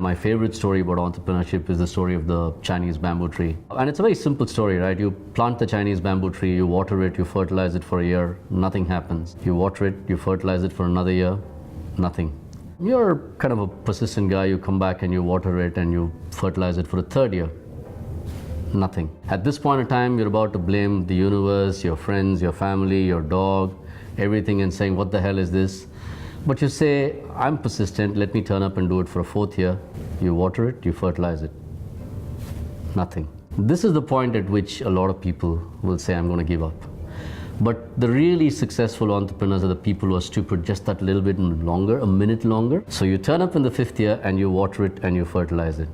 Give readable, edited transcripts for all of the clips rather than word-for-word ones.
My favorite story about entrepreneurship is the story of the Chinese bamboo tree. And it's a very simple story, right? You plant the Chinese bamboo tree, you water it, you fertilize it for a year, nothing happens. You water it, you fertilize it for another year, nothing. You're kind of a persistent guy, you come back and you water it and you fertilize it for a third year, nothing. At this point in time, you're about to blame the universe, your friends, your family, your dog, everything, and saying, what the hell is this? But you say, I'm persistent, let me turn up and do it for a fourth year. You water it, you fertilize it. Nothing. This is the point at which a lot of people will say, I'm going to give up. But the really successful entrepreneurs are the people who are stupid just that little bit longer, a minute longer. So you turn up in the fifth year and you water it and you fertilize it.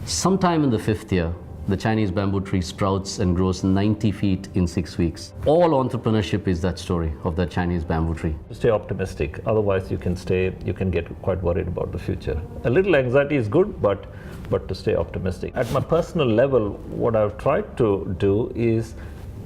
Sometime in the fifth year, the Chinese bamboo tree sprouts and grows 90 feet in 6 weeks. All entrepreneurship is that story of that Chinese bamboo tree. Stay optimistic, otherwise you can get quite worried about the future. A little anxiety is good, but to stay optimistic. At my personal level, what I've tried to do is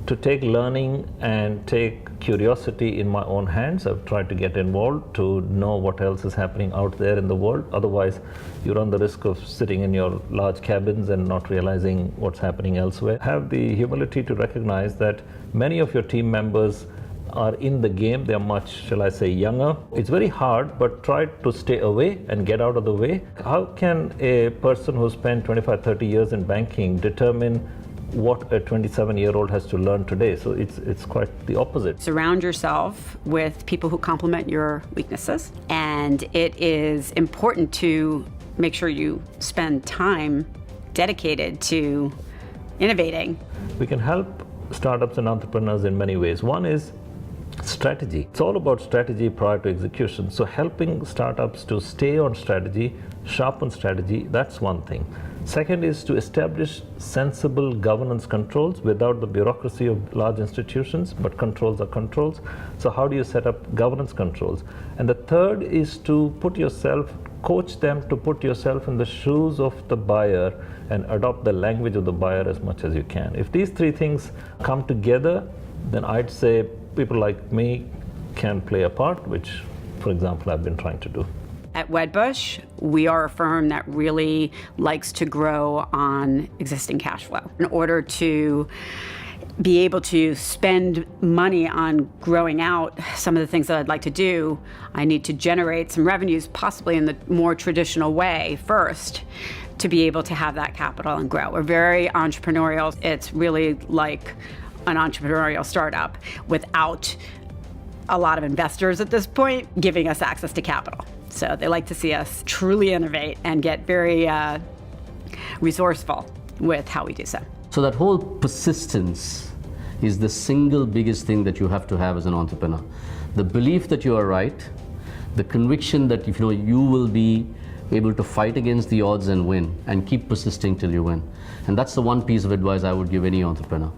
to take learning and take curiosity in my own hands. I've tried to get involved to know what else is happening out there in the world. Otherwise, you run the risk of sitting in your large cabins and not realizing what's happening elsewhere. Have the humility to recognize that many of your team members are in the game. They're much, shall I say, younger. It's very hard, but try to stay away and get out of the way. How can a person who spent 25, 30 years in banking determine what a 27-year-old has to learn today? So it's quite the opposite. Surround yourself with people who complement your weaknesses, and it is important to make sure you spend time dedicated to innovating. We can help startups and entrepreneurs in many ways. One is strategy. It's all about strategy prior to execution. So helping startups to stay on strategy, sharpen strategy, that's one thing. Second is to establish sensible governance controls without the bureaucracy of large institutions, but controls are controls. So how do you set up governance controls? And the third is to coach them to put yourself in the shoes of the buyer and adopt the language of the buyer as much as you can. If these three things come together, then I'd say people like me can play a part, which, for example, I've been trying to do. At Wedbush, we are a firm that really likes to grow on existing cash flow. In order to be able to spend money on growing out some of the things that I'd like to do, I need to generate some revenues, possibly in the more traditional way first, to be able to have that capital and grow. We're very entrepreneurial. It's really like an entrepreneurial startup without a lot of investors at this point giving us access to capital. So they like to see us truly innovate and get very resourceful with how we do so. So that whole persistence is the single biggest thing that you have to have as an entrepreneur. The belief that you are right, the conviction that you will be able to fight against the odds and win, and keep persisting till you win. And that's the one piece of advice I would give any entrepreneur.